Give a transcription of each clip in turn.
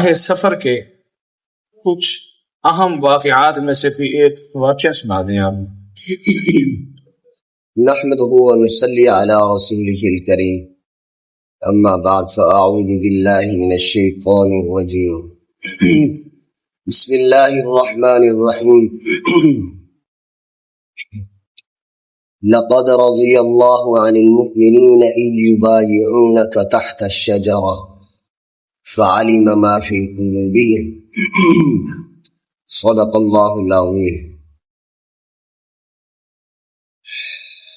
ماہ سفر کے کچھ اہم واقعات میں سے بھی ایک واقعہ سنا دیں آپ۔ نحمده ونصلي على رسوله الكريم، اما بعد فاعوذ بالله من الشيطان الرجيم بسم الله الرحمن الرحيم لقد رضي الله عن المؤمنين إذ يبايعونك تحت الشجرة فعلم ما في قلوبهم صدق الله العظيم۔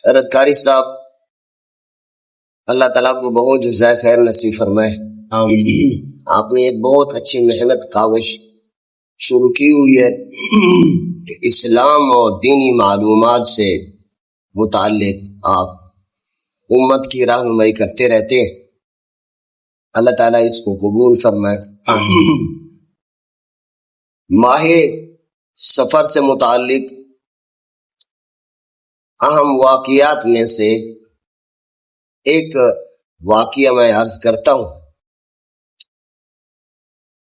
حضرت قاری صاحب اللہ تعالیٰ کو بہت جزائے خیر نصیب فرمائے۔ آپ نے ایک بہت اچھی محنت کاوش شروع کی ہوئی ہے کہ اسلام اور دینی معلومات سے متعلق آپ امت کی رہنمائی کرتے رہتے ہیں۔ اللہ تعالیٰ اس کو قبول فرمائے۔ ماہ سفر سے متعلق اہم واقعات میں سے ایک واقعہ میں عرض کرتا ہوں،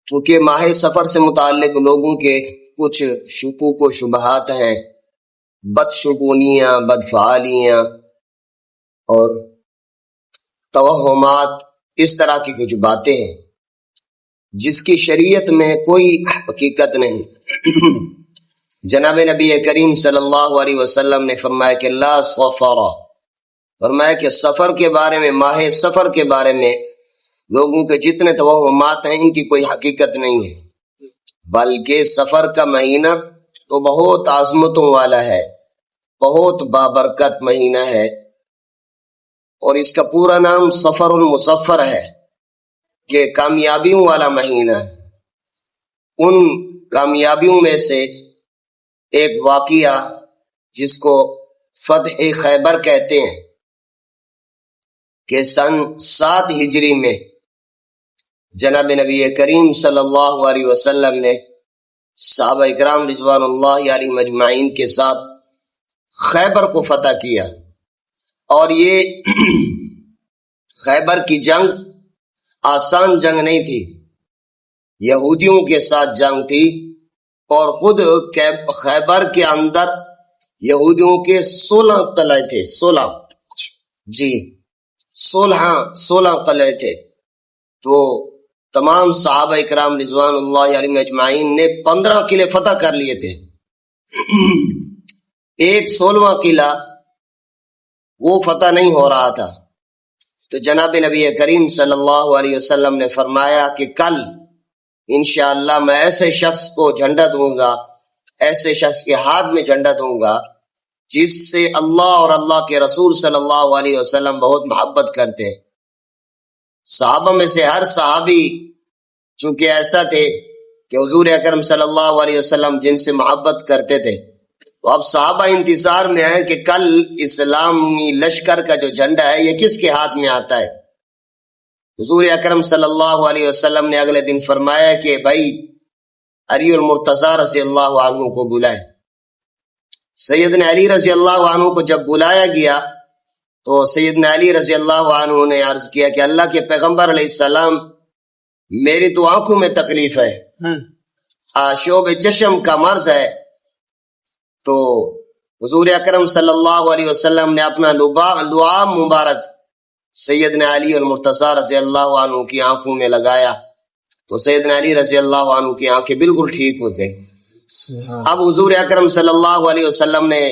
چونکہ ماہ سفر سے متعلق لوگوں کے کچھ شکوک و شبہات ہیں، بدشگونیاں، بدفعالیاں اور توہمات، اس طرح کی کچھ باتیں ہیں جس کی شریعت میں کوئی حقیقت نہیں۔ جناب نبی کریم صلی اللہ علیہ وسلم نے فرمایا کہ لا سفر، فرمایا کہ سفر کے بارے میں، ماہ سفر کے بارے میں لوگوں کے جتنے توہمات ہیں ان کی کوئی حقیقت نہیں ہے، بلکہ سفر کا مہینہ تو بہت عظمتوں والا ہے، بہت بابرکت مہینہ ہے، اور اس کا پورا نام سفر المسفر ہے کہ کامیابیوں والا مہینہ ہے۔ ان کامیابیوں میں سے ایک واقعہ جس کو فتح خیبر کہتے ہیں کہ سن 7 ہجری میں جناب نبی کریم صلی اللہ علیہ وسلم نے صحابہ اکرام رضوان اللہ علیہم اجمعین کے ساتھ خیبر کو فتح کیا، اور یہ خیبر کی جنگ آسان جنگ نہیں تھی، یہودیوں کے ساتھ جنگ تھی، اور خود خیبر کے اندر یہودیوں کے 16 قلعے تھے، 16 قلعے تھے۔ تو تمام صحابہ اکرام رضوان اللہ علیہم اجمعین نے 15 قلعے فتح کر لیے تھے، ایک 16واں قلعہ وہ فتح نہیں ہو رہا تھا۔ تو جناب نبی کریم صلی اللہ علیہ وسلم نے فرمایا کہ کل انشاءاللہ میں ایسے شخص کو جھنڈا دوں گا، ایسے شخص کے ہاتھ میں جھنڈا دوں گا جس سے اللہ اور اللہ کے رسول صلی اللہ علیہ وسلم بہت محبت کرتے ہیں۔ صحابہ میں سے ہر صحابی چونکہ ایسا تھے کہ حضور اکرم صلی اللہ علیہ وسلم جن سے محبت کرتے تھے، تو اب صحابہ انتظار میں ہیں کہ کل اسلامی لشکر کا جو جھنڈا ہے یہ کس کے ہاتھ میں آتا ہے۔ حضور اکرم صلی اللہ علیہ وسلم نے اگلے دن فرمایا کہ بھائی علی المرتضی رضی اللہ عنہ کو بلائے۔ سیدنا علی رضی اللہ عنہ کو جب بلایا گیا تو سیدنا علی رضی اللہ عنہ نے عرض کیا کہ اللہ کے پیغمبر علیہ السلام میری تو آنکھوں میں تکلیف ہے، آشوب چشم کا مرض ہے۔ تو حضور اکرم صلی اللہ علیہ وسلم نے اپنا لعاب مبارک سیدنا علی المرتضی رضی اللہ عنہ کی آنکھوں میں لگایا، تو سیدنا علی رضی اللہ عنہ کی آنکھیں بالکل ٹھیک ہو گئی۔ اب حضور اکرم صلی اللہ علیہ وسلم نے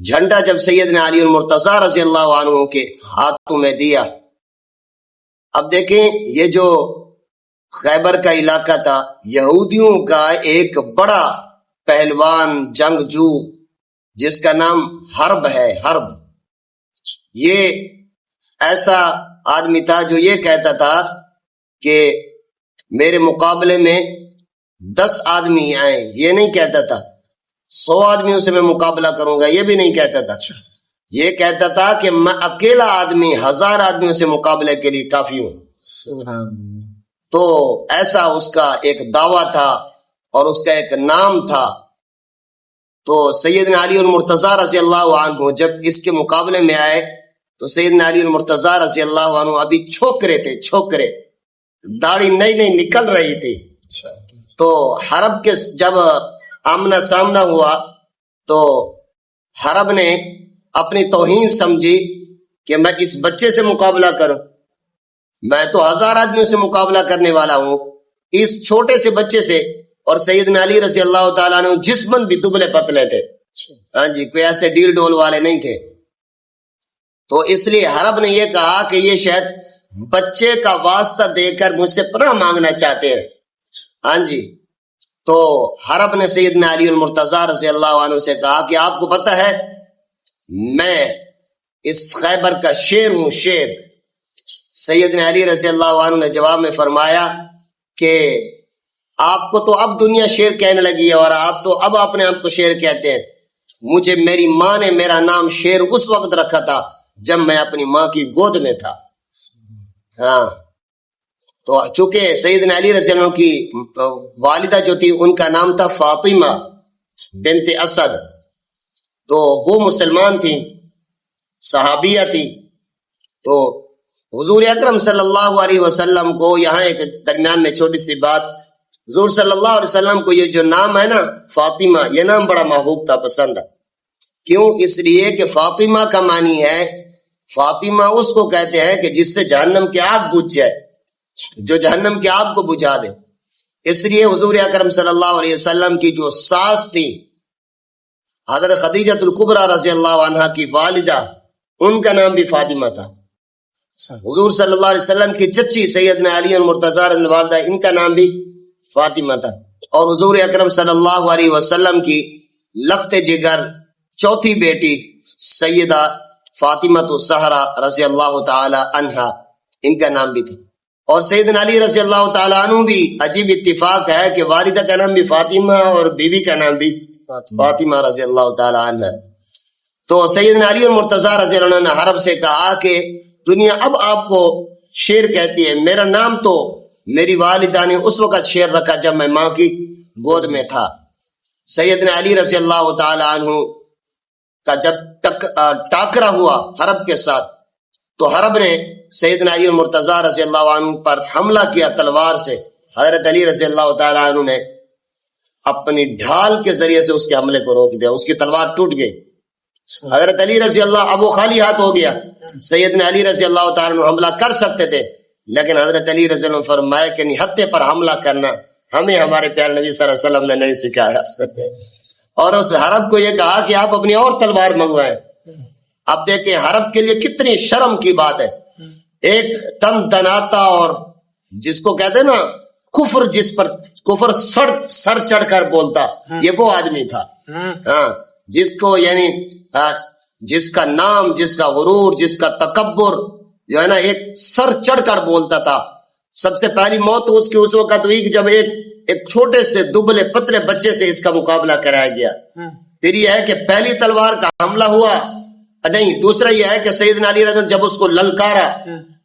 جھنڈا جب سیدنا علی المرتضی رضی اللہ عنہ کے ہاتھوں میں دیا، اب دیکھیں یہ جو خیبر کا علاقہ تھا، یہودیوں کا ایک بڑا پہلوان جنگجو جس کا نام حرب ہے، حرب، یہ ایسا آدمی تھا جو یہ کہتا تھا کہ میرے مقابلے میں 10 آدمی آئیں، یہ نہیں کہتا تھا 100 آدمیوں سے میں مقابلہ کروں گا، یہ بھی نہیں کہتا تھا، یہ کہتا تھا کہ میں اکیلا آدمی 1000 آدمیوں سے مقابلے کے لیے کافی ہوں۔ تو ایسا اس کا ایک دعویٰ تھا اور اس کا ایک نام تھا۔ تو سیدنا علی المرتضی رضی اللہ عنہ جب اس کے مقابلے میں آئے تو سیدنا علی المرتضی رضی اللہ عنہ ابھی چھوکرے تھے، چھوکرے، داڑھی نئی نئی نکل رہی تھی. تو حرب کے جب آمنا سامنا ہوا تو حرب نے اپنی توہین سمجھی کہ میں اس بچے سے مقابلہ کروں، میں تو 1000 آدمیوں سے مقابلہ کرنے والا ہوں، اس چھوٹے سے بچے سے. اور سیدنا علی رضی اللہ تعالیٰ عنہ جسمن بھی دبلے پتلے تھے، ہاں جی، کوئی ایسے ڈیل ڈول والے نہیں تھے. تو اس لیے حرب نے یہ کہا کہ یہ شاید بچے کا واسطہ دے کر مجھ سے پناہ مانگنا چاہتے ہیں. ہاں جی. تو حرب نے سیدنا علی المرتضیٰ رضی اللہ عنہ سے کہا کہ آپ کو پتہ ہے میں اس خیبر کا شیر ہوں، شیر. سیدنا علی رضی اللہ عنہ نے جواب میں فرمایا کہ آپ کو تو اب دنیا شیر کہنے لگی ہے اور آپ تو اب اپنے آپ کو شیر کہتے ہیں. مجھے میری ماں نے میرا نام شیر اس وقت رکھا تھا جب میں اپنی ماں کی گود میں تھا. ہاں. تو چونکہ سیدنا علی رضی اللہ عنہ کی والدہ جو تھی ان کا نام تھا فاطمہ بنت اسد، تو وہ مسلمان تھی، صحابیہ تھی. تو حضور اکرم صلی اللہ علیہ وسلم کو یہاں ایک درمیان میں چھوٹی سی بات، حضور صلی اللہ علیہ وسلم کو یہ جو نام ہے نا فاطمہ، یہ نام بڑا محبوب تھا، پسند ہے. کیوں؟ اس لیے کہ فاطمہ کا معنی ہے، فاطمہ اس کو کہتے ہیں کہ جس سے جہنم کی آگ بجھ جائے، جو جہنم کی آگ کو بجھا دے. اس لیے حضور اکرم صلی اللہ علیہ وسلم کی جو ساس تھی حضرت خدیجہ الکبریٰ رضی اللہ عنہا کی والدہ، ان کا نام بھی فاطمہ تھا. حضور صلی اللہ علیہ وسلم کی چچی سیدنا علی المرتضیٰ رضی اللہ عنہ، ان کا نام بھی فاطمہ تھا. اور حضور اکرم صلی اللہ علیہ وسلم کی لخت جگر چوتھی بیٹی سیدہ فاطمہ الزہرا رضی اللہ تعالی عنہا، ان کا نام بھی تھا. اور سیدنا علی رضی اللہ تعالیٰ عنہ بھی عجیب اتفاق ہے کہ والدہ کا نام بھی فاطمہ اور بیوی کا نام بھی فاطمہ رضی اللہ تعالیٰ عنہ. تو سیدنا علی المرتضیٰ رضی اللہ عنہ نے حرب سے کہا کہ دنیا اب آپ کو شیر کہتی ہے، میرا نام تو میری والدہ نے اس وقت شیر رکھا جب میں ماں کی گود میں تھا. سیدنا علی رضی اللہ تعالیٰ عنہ کا جب ٹاکرا ہوا حرب کے ساتھ تو حرب نے سیدنا علی المرتضیٰ رضی اللہ عنہ پر حملہ کیا تلوار سے. حضرت علی رضی اللہ تعالیٰ عنہ نے اپنی ڈھال کے ذریعے سے اس کے حملے کو روک دیا، اس کی تلوار ٹوٹ گئی. حضرت علی رضی اللہ اب وہ خالی ہاتھ ہو گیا. سیدنا علی رضی اللہ تعالیٰ عنہ حملہ کر سکتے تھے لیکن حضرت علی رضی اللہ عنہ فرمایا کہ نہتے پر حملہ کرنا ہمیں ہمارے پیارے نبی صلی اللہ علیہ وسلم نے نہیں سکھایا. اور اس حرب کو یہ کہا کہ آپ اپنی اور تلوار منگوائیں. اب دیکھیں حرب کے لیے کتنی شرم کی بات ہے. ایک تن تناتا اور جس کو کہتے ہیں نا کفر، جس پر کفر سر چڑھ کر بولتا، یہ وہ آدمی تھا. ہاں، جس کو یعنی جس کا نام، جس کا غرور، جس کا تکبر جو ہے نا ایک سر چڑھ کر بولتا تھا. سب سے پہلی موت اس کی اس وقت ہوئی کہ جب ایک چھوٹے سے دبلے پتلے بچے سے اس کا مقابلہ کرایا گیا. پھر یہ ہے کہ پہلی تلوار کا حملہ ہوا نہیں. دوسرا یہ ہے کہ سیدنا علی رضی اللہ جب اس کو للکارا،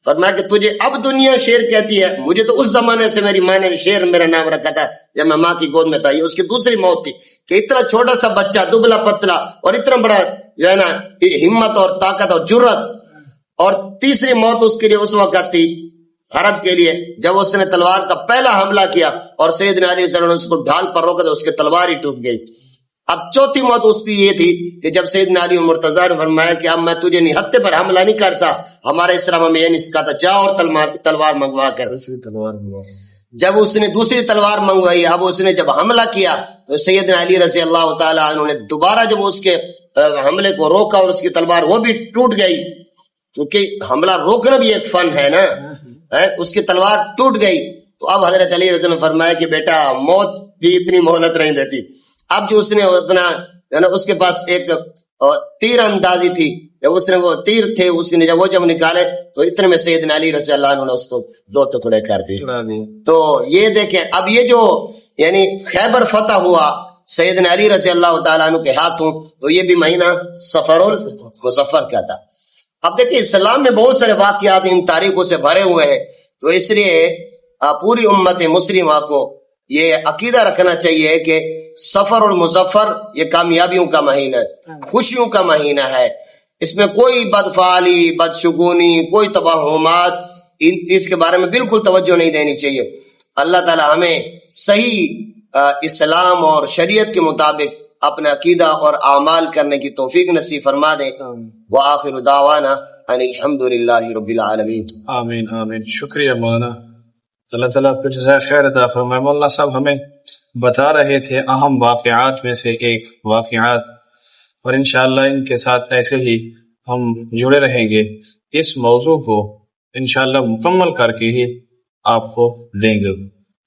فرمایا کہ تجھے اب دنیا شیر کہتی ہے، مجھے تو اس زمانے سے میری ماں نے شیر میرا نام رکھا تھا جب میں ماں کی گود میں تھا. یہ اس کی دوسری موت تھی کہ اتنا چھوٹا سا بچہ دبلا پتلا اور اتنا بڑا جو ہے نا ہمت اور طاقت اور جرت. اور تیسری موت اس کے لیے اس وقت تھی حرب کے لیے جب اس نے تلوار کا پہلا حملہ کیا اور سیدنا علی صلی اللہ علیہ وسلم اس کو ڈھال پر روکا تو اس کی تلوار ہی ٹوٹ گئی. اب چوتھی موت اس کی یہ تھی کہ جب سیدنا علی مرتضیٰ نے فرمایا کہ اب میں تجھے نہتے پر حملہ نہیں کرتا، ہمارے اسلام میں یہ نہیں سکھاتا، جا اور تلوار منگوا کر. جب اس نے دوسری تلوار منگوائی، اب اس نے جب حملہ کیا تو سیدنا علی رضی اللہ تعالیٰ عنہ نے دوبارہ جب اس کے حملے کو روکا اور اس کی تلوار وہ بھی ٹوٹ گئی، کیونکہ حملہ روکنا بھی ایک فن ہے نا. اس کی تلوار ٹوٹ گئی. تو اب حضرت علی رضی اللہ عنہ نے فرمایا کہ بیٹا موت بھی اتنی مہلت نہیں دیتی. اب جو اس نے اپنا اس کے پاس ایک تیر اندازی تھی، جب اس نے وہ تیر تھے اس نے جب نکالے تو اتنے میں سیدنا علی رضی اللہ عنہ نے اس کو 2 ٹکڑے کر دیے. تو یہ دیکھیں اب یہ جو یعنی خیبر فتح ہوا سیدنا علی رضی اللہ تعالیٰ عنہ کے ہاتھوں، تو یہ بھی مہینہ صفر المظفر کا تھا. اب دیکھیں اسلام میں بہت سارے واقعات ان تاریخوں سے بھرے ہوئے ہیں، تو اس لیے پوری امت مسلمہ کو یہ عقیدہ رکھنا چاہیے کہ صفر المظفر یہ کامیابیوں کا مہینہ ہے، خوشیوں کا مہینہ ہے. اس میں کوئی بدفعالی، بدشگونی، کوئی توہمات اس کے بارے میں بالکل توجہ نہیں دینی چاہیے. اللہ تعالی ہمیں صحیح اسلام اور شریعت کے مطابق اپنا عقیدہ اور اعمال کرنے کی توفیق نصیب فرما دے. وآخر دعوانا ان الحمد للہ رب العالمین. آمین آمین. شکریہ مولانا، اللہ تعالیٰ آپ کو جزائے خیر عطا فرمائے. مولانا صاحب ہمیں بتا رہے تھے اہم واقعات میں سے ایک واقعات، اور انشاءاللہ ان کے ساتھ ایسے ہی ہم جڑے رہیں گے. اس موضوع کو انشاءاللہ مکمل کر کے ہی آپ کو دیں گے.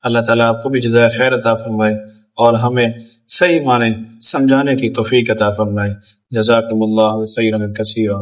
اللہ تعالیٰ آپ کو بھی جزائے خیر عطا فرمائے اور ہمیں صحیح معنی سمجھانے کی توفیق عطا فرمائے. جزاکم اللہ خیرا کثیرا.